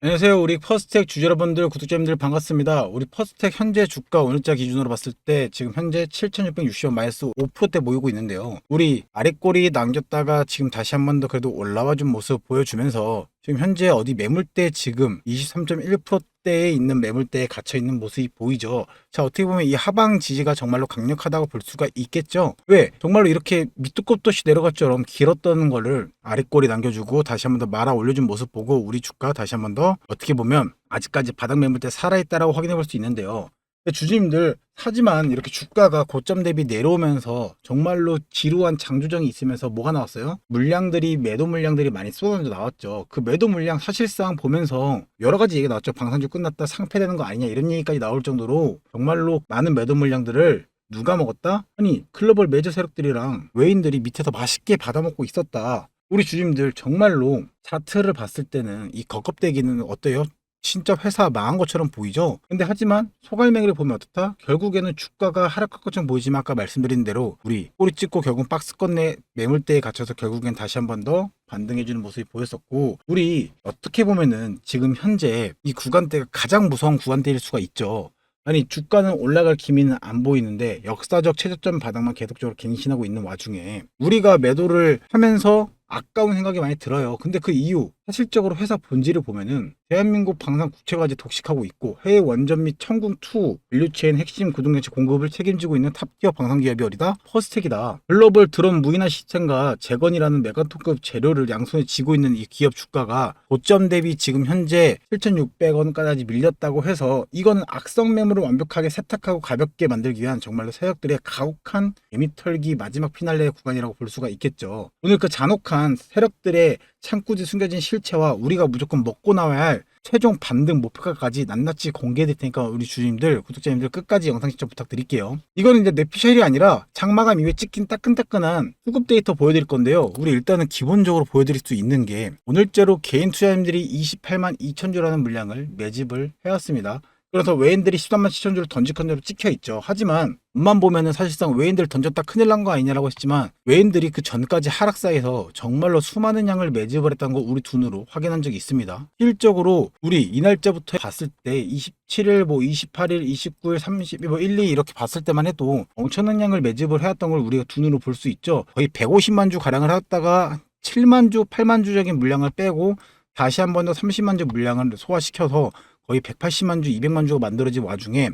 안녕하세요. 우리 퍼스텍 주주 여러분들, 구독자님들 반갑습니다. 우리 퍼스텍 현재 주가 오늘자 기준으로 봤을 때 지금 현재 7,660원 마이너스 5%대 모이고 있는데요. 우리 아랫꼬리 남겼다가 지금 다시 한 번 더 그래도 올라와 준 모습 보여주면서 지금 현재 어디 매물대 지금 23.1%대에 있는 매물대에 갇혀 있는 모습이 보이죠. 자, 어떻게 보면 이 하방 지지가 정말로 강력하다고 볼 수가 있겠죠. 왜? 정말로 이렇게 밑도 끝도 없이 내려갔처럼 길었던 거를 아랫꼬리 남겨주고 다시 한 번 더 말아 올려준 모습 보고 우리 주가 다시 한 번 더 어떻게 보면 아직까지 바닥 매물대 살아있다라고 확인해 볼 수 있는데요. 주주님들, 하지만 이렇게 주가가 고점 대비 내려오면서 정말로 지루한 장조정이 있으면서 뭐가 나왔어요? 매도 물량들이 많이 쏟아져 나왔죠. 그 매도 물량 사실상 보면서 여러 가지 얘기가 나왔죠. 방산주 끝났다, 상패되는 거 아니냐, 이런 얘기까지 나올 정도로 정말로 많은 매도 물량들을 누가 먹었다? 아니, 글로벌 메이저 세력들이랑 외인들이 밑에서 맛있게 받아먹고 있었다. 우리 주주님들, 정말로 차트를 봤을 때는 이 거껍대기는 어때요? 진짜 회사 망한 것처럼 보이죠. 근데 하지만 소갈매기를 보면 어떻다? 결국에는 주가가 하락할 것처럼 보이지만 아까 말씀드린 대로 우리 꼬리 찍고 결국 박스권 내 매물대에 갇혀서 결국엔 다시 한 번 더 반등해주는 모습이 보였었고, 우리 어떻게 보면은 지금 현재 이 구간대가 가장 무서운 구간대일 수가 있죠. 아니, 주가는 올라갈 기미는 안 보이는데 역사적 최저점 바닥만 계속적으로 갱신하고 있는 와중에 우리가 매도를 하면서 아까운 생각이 많이 들어요. 근데 그 이유, 사실적으로 회사 본질을 보면은 대한민국 방산 국채까지 독식하고 있고 해외 원전 및 천궁2 밸류체인 핵심 구동장치 공급을 책임지고 있는 탑티어 방산기업이 어디다? 퍼스텍이다. 글로벌 드론 무인화 시스템과 재건이라는 메가톤급 재료를 양손에 쥐고 있는 이 기업 주가가 고점 대비 지금 현재 7,600원까지 밀렸다고 해서 이거는 악성 매물을 완벽하게 세탁하고 가볍게 만들기 위한 정말로 세력들의 가혹한 개미털기 마지막 피날레 구간이라고 볼 수가 있겠죠. 오늘 그 잔혹한 세력들의 창구지 숨겨진 실체와 우리가 무조건 먹고 나와야 할 최종 반등 목표가까지 낱낱이 공개될 테니까 우리 주주님들, 구독자님들 끝까지 영상 시청 부탁드릴게요. 이거는 이제 뇌피셜이 아니라 장마감 이후에 찍힌 따끈따끈한 수급 데이터 보여드릴 건데요. 우리 일단은 기본적으로 보여드릴 수 있는 게 오늘자로 개인 투자자님들이 28만 2천 주라는 물량을 매집을 해왔습니다. 그래서 외인들이 13만 7천 주를 던직한 대로 찍혀 있죠. 하지만 음만 보면은 사실상 외인들 던졌다 큰일 난 거 아니냐라고 했지만 외인들이 그 전까지 하락사에서 정말로 수많은 양을 매집을 했다는 거 우리 두 눈으로 확인한 적이 있습니다. 실적으로 우리 이 날짜부터 봤을 때 27일, 28일, 29일, 30일, 1, 2 이렇게 봤을 때만 해도 엄청난 양을 매집을 해왔던 걸 우리가 두 눈으로 볼 수 있죠. 거의 150만 주 가량을 해왔다가 7만 주, 8만 주적인 물량을 빼고 다시 한 번 더 30만 주 물량을 소화시켜서 거의 180만 주, 200만 주가 만들어진 와중에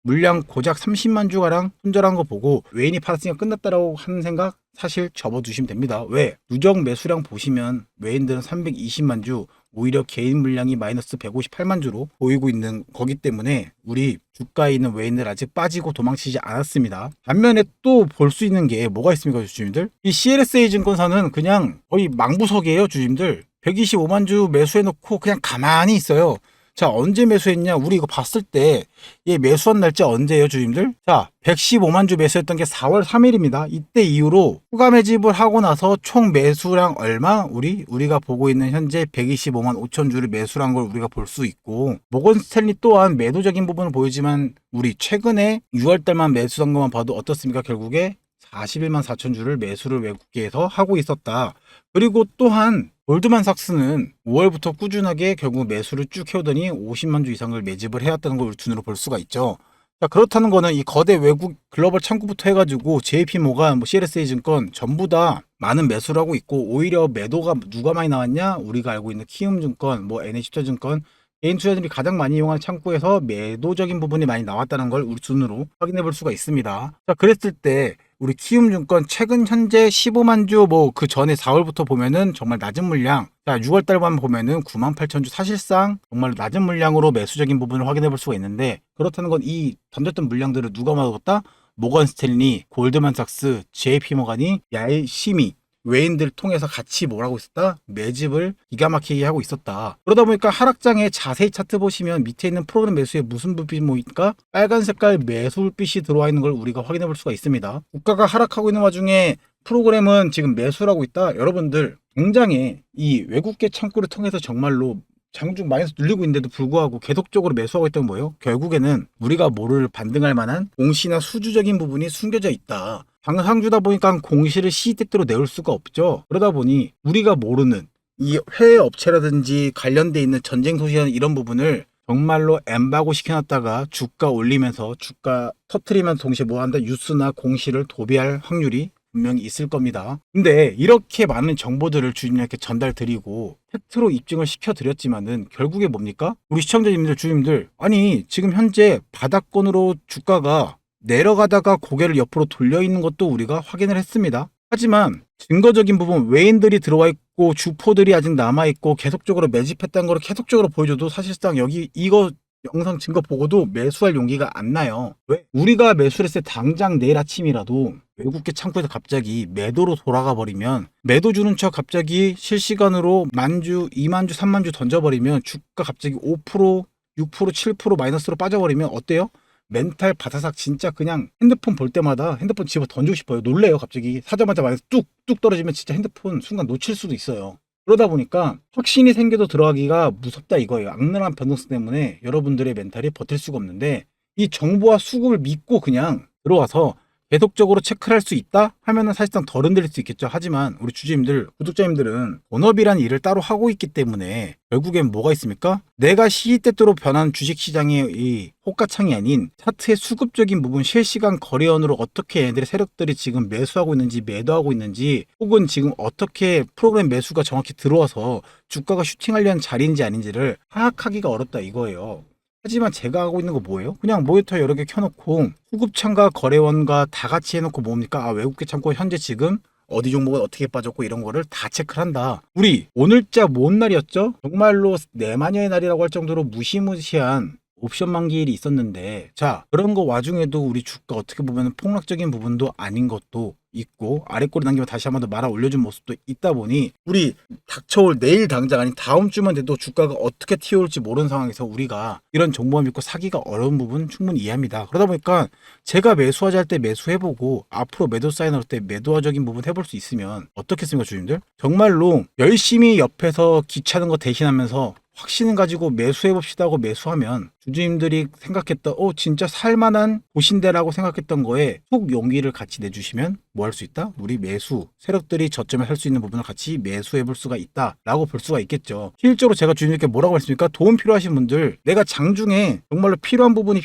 물량 고작 30만 주가량 손절한 거 보고 외인이 팔았으니까 끝났다라고 하는 생각 사실 접어두시면 됩니다. 왜? 누적 매수량 보시면 외인들은 320만 주, 오히려 개인 물량이 마이너스 158만 주로 보이고 있는 거기 때문에 우리 주가에 있는 외인들 아직 빠지고 도망치지 않았습니다. 반면에 또 볼 수 있는 게 뭐가 있습니까, 주주님들? 이 CLSA 증권사는 그냥 거의 망부석이에요, 주주님들. 125만 주 매수해놓고 그냥 가만히 있어요. 자, 언제 매수했냐? 우리 이거 봤을 때, 얘 매수한 날짜 언제예요, 주님들? 자, 115만 주 매수했던 게 4월 3일입니다. 이때 이후로 추가 매집을 하고 나서 총 매수량 얼마? 우리가 보고 있는 현재 125만 5천 주를 매수한 걸 우리가 볼 수 있고, 모건 스탠리 또한 매도적인 부분을 보이지만, 우리 최근에 6월달만 매수한 것만 봐도 어떻습니까? 결국에 41만 4천 주를 매수를 외국계에서 하고 있었다. 그리고 또한 골드만삭스는 5월부터 꾸준하게 결국 매수를 쭉 해오더니 50만 주 이상을 매집을 해왔다는 걸 우리 눈으로 볼 수가 있죠. 자, 그렇다는 거는 이 거대 외국 글로벌 창구부터 해가지고 JP모간, CLSA 증권 전부 다 많은 매수를 하고 있고, 오히려 매도가 누가 많이 나왔냐? 우리가 알고 있는 키움증권, NH투자증권, 개인 투자들이 가장 많이 이용하는 창구에서 매도적인 부분이 많이 나왔다는 걸 우리 눈으로 확인해 볼 수가 있습니다. 자, 그랬을 때 우리 키움증권 최근 현재 15만 주, 그 전에 4월부터 보면은 정말 낮은 물량, 자, 6월 달만 보면은 9만 8천 주, 사실상 정말 낮은 물량으로 매수적인 부분을 확인해 볼 수가 있는데, 그렇다는 건 이 던졌던 물량들을 누가 먹었다? 모건 스탠리, 골드만삭스, JP모간이 열심히 외인들을 통해서 같이 뭐라고 있었다? 매집을 기가 막히게 하고 있었다. 그러다 보니까 하락장에 자세히 차트 보시면 밑에 있는 프로그램 매수에 무슨 불빛이 보입니까? 빨간 색깔 매수 불빛이 들어와 있는 걸 우리가 확인해 볼 수가 있습니다. 주가가 하락하고 있는 와중에 프로그램은 지금 매수를 하고 있다. 여러분들, 당장에 이 외국계 창구를 통해서 정말로 장중 마이너스 눌리고 있는데도 불구하고 계속적으로 매수하고 있던 뭐예요? 결국에는 우리가 모를 반등할 만한 공시나 수주적인 부분이 숨겨져 있다. 방상주다 보니까 공시를 시대대로 내올 수가 없죠. 그러다 보니 우리가 모르는 이 해외 업체라든지 관련돼 있는 전쟁 소식이나 이런 부분을 정말로 엠바고 시켜놨다가 주가 올리면서 주가 터트리면서 동시에 뭐 한다 뉴스나 공시를 도배할 확률이 분명히 있을 겁니다. 근데 이렇게 많은 정보들을 주주님께 전달 드리고 팩트로 입증을 시켜드렸지만은 결국에 뭡니까? 우리 시청자님들 주주님들 아니 지금 현재 바닥권으로 주가가 내려가다가 고개를 옆으로 돌려 있는 것도 우리가 확인을 했습니다. 하지만 증거적인 부분 외인들이 들어와 있고 주포들이 아직 남아 있고 계속적으로 매집했다는 걸 계속적으로 보여줘도 사실상 여기 이거 영상 증거 보고도 매수할 용기가 안 나요. 왜? 우리가 매수를 했을 때 당장 내일 아침이라도 외국계 창구에서 갑자기 매도로 돌아가 버리면 매도 주는 척 갑자기 실시간으로 만주, 2만주, 3만주 던져버리면 주가 갑자기 5%, 6%, 7% 마이너스로 빠져버리면 어때요? 멘탈 바사삭 진짜 그냥 핸드폰 볼 때마다 핸드폰 집어 던지고 싶어요. 놀래요. 갑자기 사자마자 마이너스 뚝뚝 떨어지면 진짜 핸드폰 순간 놓칠 수도 있어요. 그러다 보니까 확신이 생겨도 들어가기가 무섭다 이거예요. 악랄한 변동성 때문에 여러분들의 멘탈이 버틸 수가 없는데 이 정보와 수급을 믿고 그냥 들어와서 계속적으로 체크를 할 수 있다 하면은 사실상 덜 흔들릴 수 있겠죠. 하지만 우리 주주님들, 구독자님들은 본업이란 일을 따로 하고 있기 때문에 결국엔 뭐가 있습니까? 내가 시시때때로 변한 주식시장의 이 호가창이 아닌 차트의 수급적인 부분 실시간 거래원으로 어떻게 얘네들의 세력들이 지금 매수하고 있는지 매도하고 있는지 혹은 지금 어떻게 프로그램 매수가 정확히 들어와서 주가가 슈팅하려는 자리인지 아닌지를 파악하기가 어렵다 이거예요. 하지만 제가 하고 있는 거 뭐예요? 그냥 모니터 여러 개 켜놓고 수급창과 거래원과 다 같이 해놓고 뭡니까? 아, 외국계 창고 현재 지금 어디 종목은 어떻게 빠졌고 이런 거를 다 체크를 한다. 우리 오늘자 뭔 날이었죠? 정말로 내마녀의 날이라고 할 정도로 무시무시한 옵션 만기일이 있었는데 자 그런 거 와중에도 우리 주가 어떻게 보면 폭락적인 부분도 아닌 것도 있고 아래꼬리 남기면 다시 한번 더 말아 올려준 모습도 있다 보니 우리 닥쳐올 내일 당장 아닌 다음 주만 돼도 주가가 어떻게 튀어올지 모르는 상황에서 우리가 이런 정보만 믿고 사기가 어려운 부분 충분히 이해합니다. 그러다 보니까 제가 매수하자 할 때 매수해보고 앞으로 매도 사인할 때 매도적인 부분 해볼 수 있으면 어떻겠습니까 주님들? 정말로 열심히 옆에서 귀찮은 거 대신하면서 확신을 가지고 매수해봅시다 하고 매수하면 주주님들이 생각했던 진짜 살만한 곳인데라고 생각했던 거에 속 용기를 같이 내주시면 뭐 할 수 있다? 우리 매수 세력들이 저점에 살 수 있는 부분을 같이 매수해볼 수가 있다 라고 볼 수가 있겠죠. 실제로 제가 주주님께 뭐라고 했습니까? 도움 필요하신 분들 내가 장중에 정말로 필요한 부분이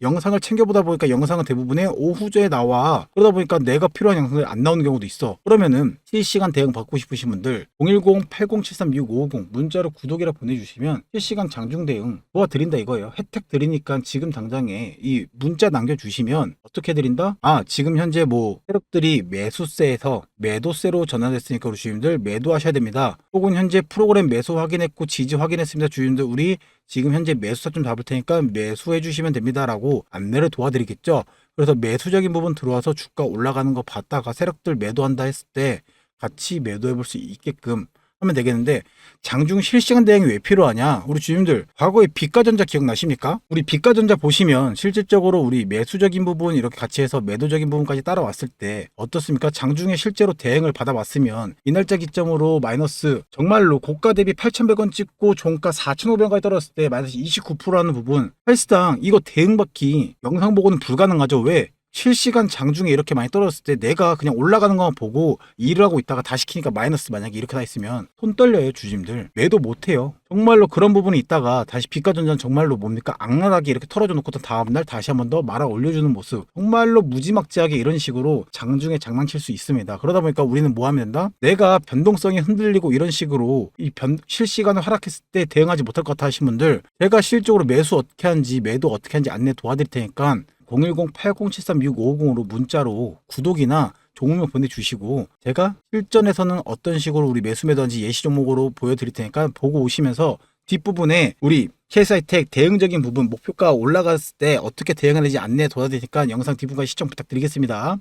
영상을 챙겨보다 보니까 영상은 대부분의 오후에 나와. 그러다 보니까 내가 필요한 영상들이 안 나오는 경우도 있어. 그러면은 실시간 대응 받고 싶으신 분들 010-8073-6550 문자로 구독이라 보내주시면 실시간 장중 대응 도와드린다 이거예요. 혜택 드리니까 지금 당장에 이 문자 남겨주시면 어떻게 드린다? 지금 현재 뭐 세력들이 매수세에서 매도세로 전환됐으니까 우리 주주님들 매도하셔야 됩니다. 혹은 현재 프로그램 매수 확인했고 지지 확인했습니다. 주주님들 우리 지금 현재 매수사 좀 잡을 테니까 매수해 주시면 됩니다 라고 안내를 도와드리겠죠. 그래서 매수적인 부분 들어와서 주가 올라가는 거 봤다가 세력들 매도한다 했을 때 같이 매도해 볼 수 있게끔 하면 되겠는데 장중 실시간 대응이 왜 필요하냐? 우리 주님들 과거에 비가전자 기억나십니까? 우리 비가전자 보시면 실질적으로 우리 매수적인 부분 이렇게 같이 해서 매도적인 부분까지 따라왔을 때 어떻습니까? 장중에 실제로 대응을 받아왔으면 이날짜 기점으로 마이너스 정말로 고가 대비 8,100원 찍고 종가 4,500원까지 떨어졌을 때 마이너스 29%라는 부분 사실상 이거 대응받기 영상 보고는 불가능하죠. 왜? 실시간 장중에 이렇게 많이 떨어졌을 때 내가 그냥 올라가는 것만 보고 일을 하고 있다가 다시 키니까 마이너스 만약에 이렇게 다 있으면 손 떨려요 주주님들. 매도 못해요. 정말로 그런 부분이 있다가 다시 비가전자는 정말로 뭡니까 악랄하게 이렇게 털어줘 놓고 또 다음날 다시 한번 더 말아 올려주는 모습 정말로 무지막지하게 이런 식으로 장중에 장난칠 수 있습니다. 그러다 보니까 우리는 뭐 하면 된다? 내가 변동성이 흔들리고 이런 식으로 실시간을 하락했을 때 대응하지 못할 것 같아 하신 분들 제가 실적으로 매수 어떻게 하는지 매도 어떻게 하는지 안내 도와드릴 테니까 010-8073-6550으로 문자로 구독이나 종목명 보내주시고 제가 실전에서는 어떤 식으로 우리 매수 매도한지 예시 종목으로 보여드릴 테니까 보고 오시면서 뒷부분에 우리 KSI텍 대응적인 부분 목표가 올라갔을 때 어떻게 대응하는지 안내 도와드리니까 영상 뒷부분까지 시청 부탁드리겠습니다.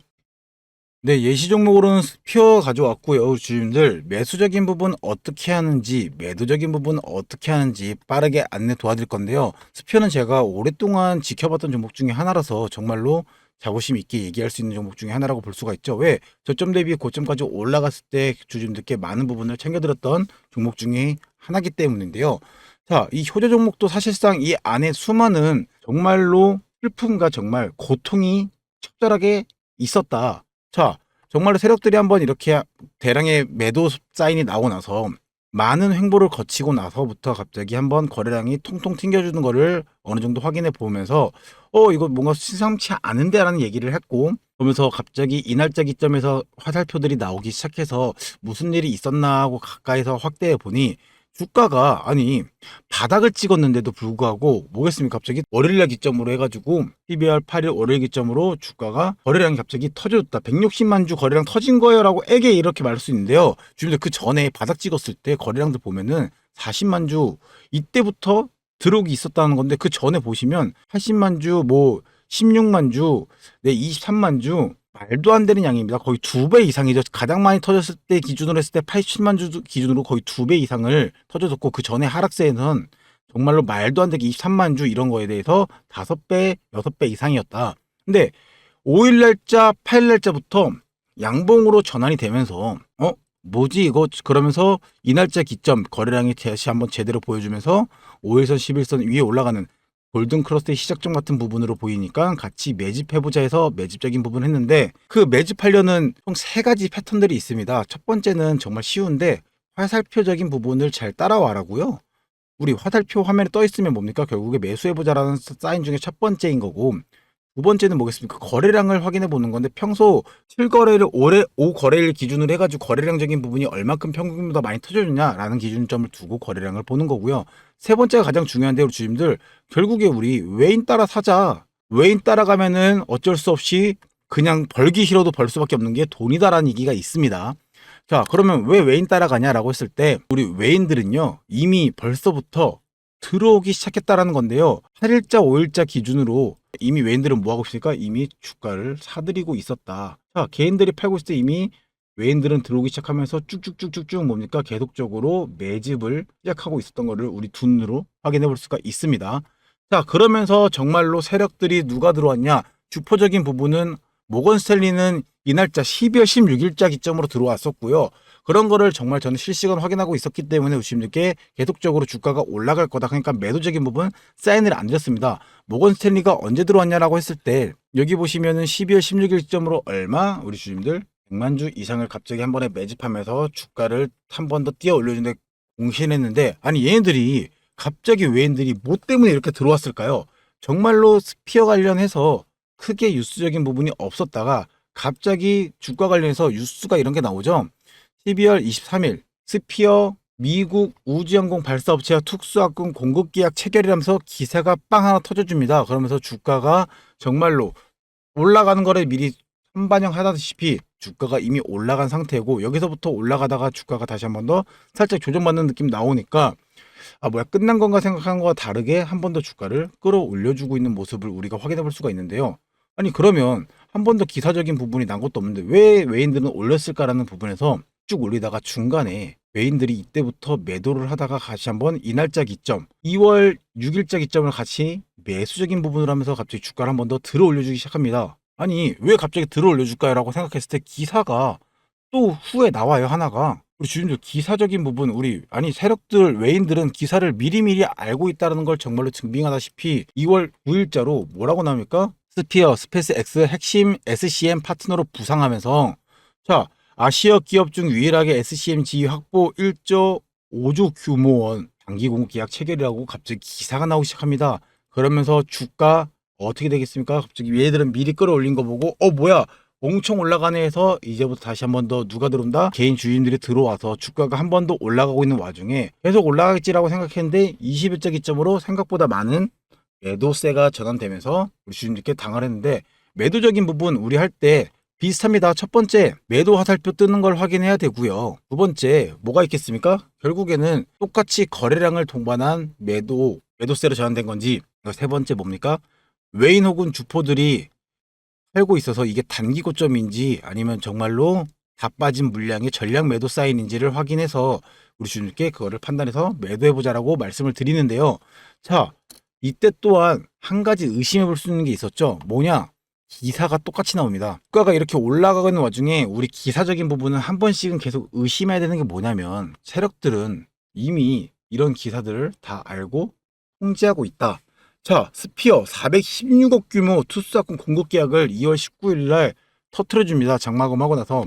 네, 예시 종목으로는 스피어 가져왔고요. 주주님들 매수적인 부분 어떻게 하는지 매도적인 부분 어떻게 하는지 빠르게 안내 도와드릴 건데요. 스피어는 제가 오랫동안 지켜봤던 종목 중에 하나라서 정말로 자부심 있게 얘기할 수 있는 종목 중에 하나라고 볼 수가 있죠. 왜? 저점 대비 고점까지 올라갔을 때 주주님들께 많은 부분을 챙겨드렸던 종목 중에 하나이기 때문인데요. 자, 이 효자 종목도 사실상 이 안에 수많은 정말로 슬픔과 정말 고통이 적절하게 있었다. 자, 정말로 세력들이 한번 이렇게 대량의 매도 사인이 나오고 나서 많은 횡보를 거치고 나서부터 갑자기 한번 거래량이 통통 튕겨주는 거를 어느 정도 확인해 보면서 이거 뭔가 심상치 않은데라는 얘기를 했고, 보면서 갑자기 이날짜 기점에서 화살표들이 나오기 시작해서 무슨 일이 있었나 하고 가까이서 확대해 보니 주가가 아니 바닥을 찍었는데도 불구하고 뭐겠습니까? 갑자기 월요일날 기점으로 해가지고 12월 8일 월요일 기점으로 주가가 거래량이 갑자기 터졌다. 160만 주 거래량 터진 거예요 라고 에게 이렇게 말할 수 있는데요. 지금도 그 전에 바닥 찍었을 때 거래량들 보면은 40만 주 이때부터 들어오기 있었다는 건데, 그 전에 보시면 80만 주, 뭐 16만 주, 네 23만 주, 말도 안 되는 양입니다. 거의 2배 이상이죠. 가장 많이 터졌을 때 기준으로 했을 때 87만 주 기준으로 거의 2배 이상을 터져줬고, 그 전에 하락세에는 정말로 말도 안 되게 23만 주 이런 거에 대해서 5배, 6배 이상이었다. 근데 5일 날짜, 8일 날짜부터 양봉으로 전환이 되면서 뭐지 이거, 그러면서 이 날짜 기점 거래량이 다시 한번 제대로 보여주면서 5일선 11선 위에 올라가는 골든 크로스의 시작점 같은 부분으로 보이니까 같이 매집해보자 해서 매집적인 부분을 했는데, 그 매집하려는 총 3가지 패턴들이 있습니다. 첫 번째는 정말 쉬운데 화살표적인 부분을 잘 따라와라고요. 우리 화살표 화면에 떠 있으면 뭡니까? 결국에 매수해보자라는 사인 중에 첫 번째인 거고, 두 번째는 뭐겠습니까? 거래량을 확인해 보는 건데, 평소 7거래를 올해 5거래일 기준으로 해가지고 거래량적인 부분이 얼마큼 평균보다 많이 터져주냐라는 기준점을 두고 거래량을 보는 거고요. 세 번째가 가장 중요한데, 우리 주님들 결국에 우리 외인 따라 사자. 외인 따라가면은 어쩔 수 없이 그냥 벌기 싫어도 벌 수밖에 없는 게 돈이다라는 얘기가 있습니다. 자, 그러면 왜 외인 따라가냐라고 했을 때, 우리 외인들은요 이미 벌써부터 들어오기 시작했다라는 건데요. 8일자 5일자 기준으로 이미 외인들은 뭐하고 있으니까 이미 주가를 사들이고 있었다. 자, 개인들이 팔고 있을 때 이미 외인들은 들어오기 시작하면서 쭉쭉쭉쭉쭉 뭡니까? 계속적으로 매집을 시작하고 있었던 거를 우리 두 눈으로 확인해 볼 수가 있습니다. 자, 그러면서 정말로 세력들이 누가 들어왔냐? 주포적인 부분은 모건 스탠리는 이 날짜 12월 16일자 기점으로 들어왔었고요. 그런 거를 정말 저는 실시간 확인하고 있었기 때문에 우시님들께 계속적으로 주가가 올라갈 거다, 그러니까 매도적인 부분 사인을 안 드렸습니다. 모건 스탠리가 언제 들어왔냐라고 했을 때 여기 보시면은 12월 16일 기점으로 얼마? 우리 주님들 100만 주 이상을 갑자기 한 번에 매집하면서 주가를 한 번 더 뛰어 올려주는데 공신했는데, 아니 얘네들이 갑자기 외인들이 뭐 때문에 이렇게 들어왔을까요? 정말로 스피어 관련해서 크게 뉴스적인 부분이 없었다가 갑자기 주가 관련해서 뉴스가 이런 게 나오죠. 12월 23일 스피어 미국 우주항공 발사업체와 특수학군 공급계약 체결이라면서 기사가 빵 하나 터져줍니다. 그러면서 주가가 정말로 올라가는 거를 미리 선반영하다시피 주가가 이미 올라간 상태고, 여기서부터 올라가다가 주가가 다시 한 번 더 살짝 조정받는 느낌 나오니까 뭐야 끝난 건가 생각한 거와 다르게 한 번 더 주가를 끌어올려주고 있는 모습을 우리가 확인해 볼 수가 있는데요. 아니 그러면 한 번 더 기사적인 부분이 난 것도 없는데 왜 외인들은 올렸을까라는 부분에서 쭉 올리다가 중간에 외인들이 이때부터 매도를 하다가 다시 한번 이 날짜 기점 2월 6일자 기점을 같이 매수적인 부분을 하면서 갑자기 주가를 한 번 더 들어 올려주기 시작합니다. 아니 왜 갑자기 들어 올려줄까요? 라고 생각했을 때 기사가 또 후에 나와요. 하나가 우리 주님들 기사적인 부분, 우리 아니 세력들 외인들은 기사를 미리미리 알고 있다는 걸 정말로 증빙하다시피 2월 9일자로 뭐라고 나옵니까? 스피어 스페이스 X 핵심 SCM 파트너로 부상하면서, 자, 아시아 기업 중 유일하게 SCM 지위 확보 1조 5조 규모원 장기 공급 계약 체결이라고 갑자기 기사가 나오기 시작합니다. 그러면서 주가 어떻게 되겠습니까? 갑자기 얘들은 미리 끌어올린 거 보고 뭐야 엄청 올라가네 해서 이제부터 다시 한 번 더 누가 들어온다? 개인 주인들이 들어와서 주가가 한 번 더 올라가고 있는 와중에 계속 올라가겠지라고 생각했는데 20일자 기점으로 생각보다 많은 매도세가 전환되면서 우리 주인들께 당을 했는데, 매도적인 부분 우리 할 때 비슷합니다. 첫 번째 매도 화살표 뜨는 걸 확인해야 되고요. 두 번째 뭐가 있겠습니까? 결국에는 똑같이 거래량을 동반한 매도세로 전환된 건지, 세 번째 뭡니까? 외인 혹은 주포들이 팔고 있어서 이게 단기 고점인지 아니면 정말로 다 빠진 물량의 전량 매도 사인인지를 확인해서 우리 주님께 그거를 판단해서 매도해보자라고 말씀을 드리는데요. 자, 이때 또한 한 가지 의심해 볼 수 있는 게 있었죠. 뭐냐? 기사가 똑같이 나옵니다. 주가가 이렇게 올라가고 있는 와중에 우리 기사적인 부분은 한 번씩은 계속 의심해야 되는 게 뭐냐면, 세력들은 이미 이런 기사들을 다 알고 통제하고 있다. 자, 스피어 416억 규모 투스사건 공급 계약을 2월 19일 날 터트려 줍니다. 장마감하고 나서.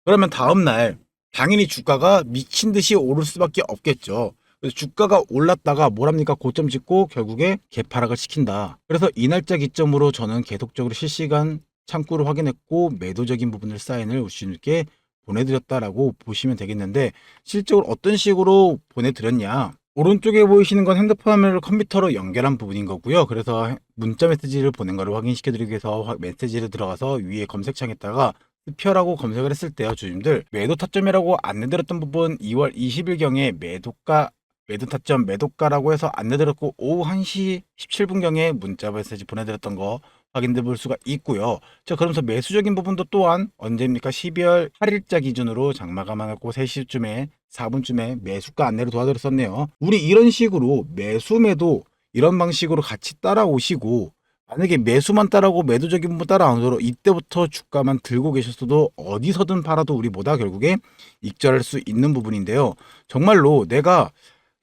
그러면 다음 날 당연히 주가가 미친 듯이 오를 수밖에 없겠죠. 그래서 주가가 올랐다가 뭐랍니까? 고점 찍고 결국에 개파락을 시킨다. 그래서 이 날짜 기점으로 저는 계속적으로 실시간 창구를 확인했고 매도적인 부분을 사인을 우신께 보내드렸다라고 보시면 되겠는데, 실적으로 어떤 식으로 보내드렸냐? 오른쪽에 보이시는 건 핸드폰 화면을 컴퓨터로 연결한 부분인 거고요. 그래서 문자 메시지를 보낸 거를 확인시켜드리기 위해서 메시지를 들어가서 위에 검색창에다가 스피어라고 검색을 했을 때요, 주님들 매도 타점이라고 안내드렸던 부분 2월 20일경에 매도 타점 매도가라고 해서 안내드렸고, 오후 1시 17분경에 문자 메시지 보내드렸던 거 확인해 볼 수가 있고요. 자, 그러면서 매수적인 부분도 또한 언제입니까? 12월 8일자 기준으로 장마가 많았고 3시쯤에 4분쯤에 매수가 안내를 도와드렸었네요. 우리 이런 식으로 매도 이런 방식으로 같이 따라오시고, 만약에 매수만 따라오고 매도적인 부분 따라오도록 이때부터 주가만 들고 계셨어도 어디서든 팔아도 우리 보다 결국에 익절할 수 있는 부분인데요. 정말로 내가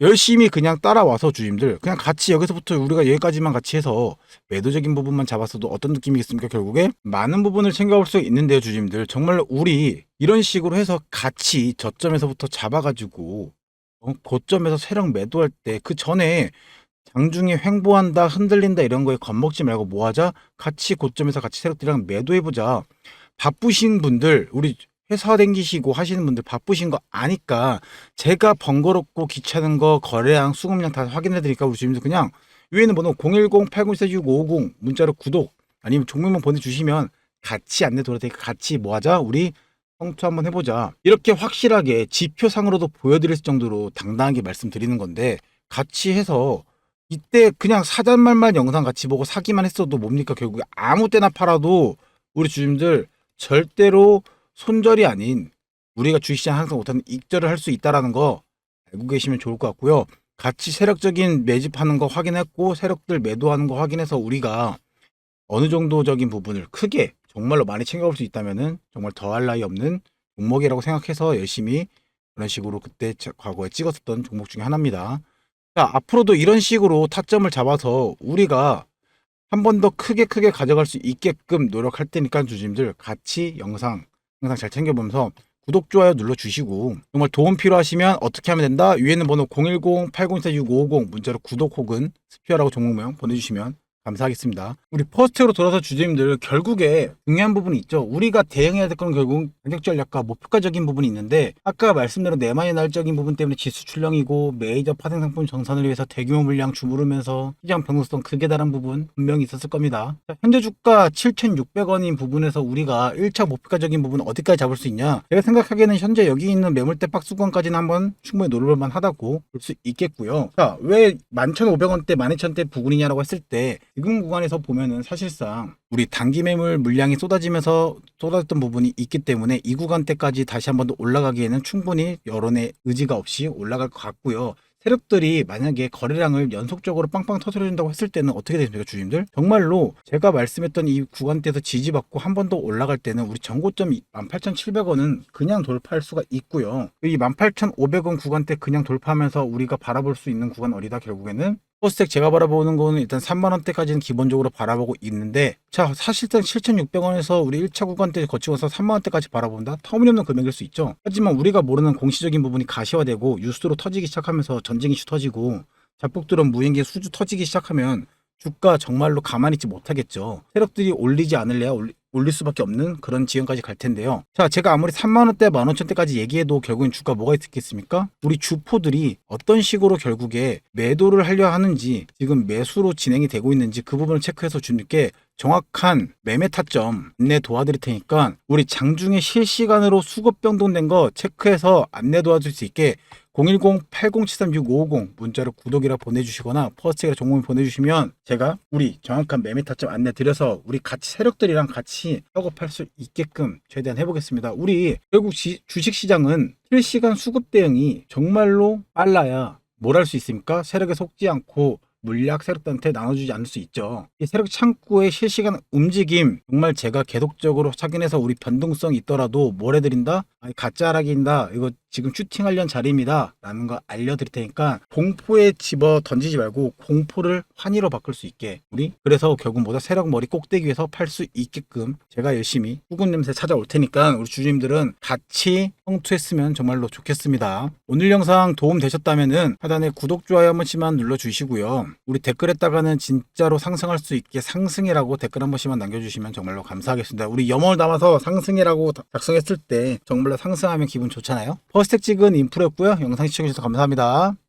열심히 그냥 따라와서 주임들 그냥 같이 여기서부터 우리가 여기까지만 같이 해서 매도적인 부분만 잡았어도 어떤 느낌이겠습니까? 결국에 많은 부분을 챙겨볼 수 있는데요, 주임들 정말로 우리 이런 식으로 해서 같이 저점에서부터 잡아가지고 고점에서 세력 매도할 때 그 전에 장중에 횡보한다 흔들린다 이런 거에 겁먹지 말고 뭐하자? 같이 고점에서 같이 세력들이랑 매도해보자. 바쁘신 분들, 우리 회사 댕기시고 하시는 분들 바쁘신 거 아니까 제가 번거롭고 귀찮은 거 거래량 수급량 다 확인해 드릴까? 우리 주님들 그냥 위에 있는 번호 010-8024-6550 문자로 구독 아니면 종목만 보내주시면 같이 안내 돌아테니까 같이 뭐하자? 우리 성투 한번 해보자. 이렇게 확실하게 지표상으로도 보여드릴 정도로 당당하게 말씀드리는 건데, 같이 해서 이때 그냥 사잔말만 영상 같이 보고 사기만 했어도 뭡니까? 결국에 아무 때나 팔아도 우리 주님들 절대로 손절이 아닌 우리가 주식시장 항상 못하는 익절을 할 수 있다라는 거 알고 계시면 좋을 것 같고요. 같이 세력적인 매집하는 거 확인했고 세력들 매도하는 거 확인해서 우리가 어느 정도적인 부분을 크게 정말로 많이 챙겨볼 수 있다면은 정말 더할 나위 없는 종목이라고 생각해서 열심히 그런 식으로 그때 과거에 찍었었던 종목 중에 하나입니다. 자, 앞으로도 이런 식으로 타점을 잡아서 우리가 한 번 더 크게 가져갈 수 있게끔 노력할 테니까 주님들 같이 영상 항상 잘 챙겨보면서 구독, 좋아요 눌러주시고, 정말 도움 필요하시면 어떻게 하면 된다? 위에 있는 번호 010-8024-6550 문자로 구독 혹은 스피어라고 종목명 보내주시면 감사하겠습니다. 우리 퍼스트로 돌아서 주주님들 결국에 중요한 부분이 있죠. 우리가 대응해야 될 건 결국 가격 전략과 목표가적인 부분이 있는데, 아까 말씀드린 내만의 날적인 부분 때문에 지수 출렁이고 메이저 파생 상품 정산을 위해서 대규모 물량 주무르면서 시장 변동성 크게 달한 부분 분명히 있었을 겁니다. 자, 현재 주가 7,600원인 부분에서 우리가 1차 목표가적인 부분 어디까지 잡을 수 있냐? 제가 생각하기에는 현재 여기 있는 매물대 박스권까지는 한번 충분히 노려볼만 하다고 볼 수 있겠고요. 자, 왜 11,500원대 12,000대 부근이냐라고 했을 때 지금 구간에서 보면은 사실상 우리 단기 매물 물량이 쏟아졌던 부분이 있기 때문에 이 구간대까지 다시 한번 더 올라가기에는 충분히 여론의 의지가 없이 올라갈 것 같고요. 세력들이 만약에 거래량을 연속적으로 빵빵 터트려준다고 했을 때는 어떻게 되십니까, 주님들? 정말로 제가 말씀했던 이 구간대에서 지지받고 한 번 더 올라갈 때는 우리 전고점 18,700원은 그냥 돌파할 수가 있고요. 이 18,500원 구간대 그냥 돌파하면서 우리가 바라볼 수 있는 구간 어디다? 결국에는 포스텍 제가 바라보는 거는 일단 3만원대까지는 기본적으로 바라보고 있는데, 자, 사실상 7,600원에서 우리 1차 구간대 거치고서 3만원대까지 바라본다? 터무니없는 금액일 수 있죠. 하지만 우리가 모르는 공시적인 부분이 가시화되고 뉴스로 터지기 시작하면서 전쟁 이슈 터지고 잡폭들은 무인기 수주 터지기 시작하면 주가 정말로 가만히 있지 못하겠죠. 세력들이 올리지 않을래야 올릴 수밖에 없는 그런 지경까지 갈 텐데요. 자, 제가 아무리 3만원대 15,000대까지 얘기해도 결국엔 주가 뭐가 있겠습니까? 우리 주포들이 어떤 식으로 결국에 매도를 하려 하는지, 지금 매수로 진행이 되고 있는지 그 부분을 체크해서 주님께 정확한 매매 타점 안내 도와드릴 테니까 우리 장중에 실시간으로 수급 변동된 거 체크해서 안내 도와줄 수 있게 010-8073-6550 문자로 구독이라 보내주시거나 퍼스트라 종목을 보내주시면 제가 우리 정확한 매매 타점 안내 드려서 우리 같이 세력들이랑 같이 협업할 수 있게끔 최대한 해보겠습니다. 우리 결국 주식시장은 실시간 수급 대응이 정말로 빨라야 뭘 할 수 있습니까? 세력에 속지 않고 물약 세력들한테 나눠주지 않을 수 있죠. 이 세력 창구의 실시간 움직임 정말 제가 계속적으로 확인해서 우리 변동성이 있더라도 뭘 해드린다? 아니, 가짜락인다. 이거 지금 슈팅하려는 자리입니다. 라는 거 알려드릴 테니까 공포에 집어 던지지 말고 공포를 환희로 바꿀 수 있게 우리 그래서 결국 모두 세력 머리 꼭대기에서 팔 수 있게끔 제가 열심히 후군 냄새 찾아올 테니까 우리 주주님들은 같이 성투했으면 정말로 좋겠습니다. 오늘 영상 도움 되셨다면은 하단에 구독, 좋아요 한 번씩만 눌러주시고요. 우리 댓글에다가는 진짜로 상승할 수 있게 상승이라고 댓글 한 번씩만 남겨주시면 정말로 감사하겠습니다. 우리 염원을 담아서 상승이라고 작성했을 때 정말로 상승하면 기분 좋잖아요. 퍼스텍 찍은 인프로였고요. 영상 시청해주셔서 감사합니다.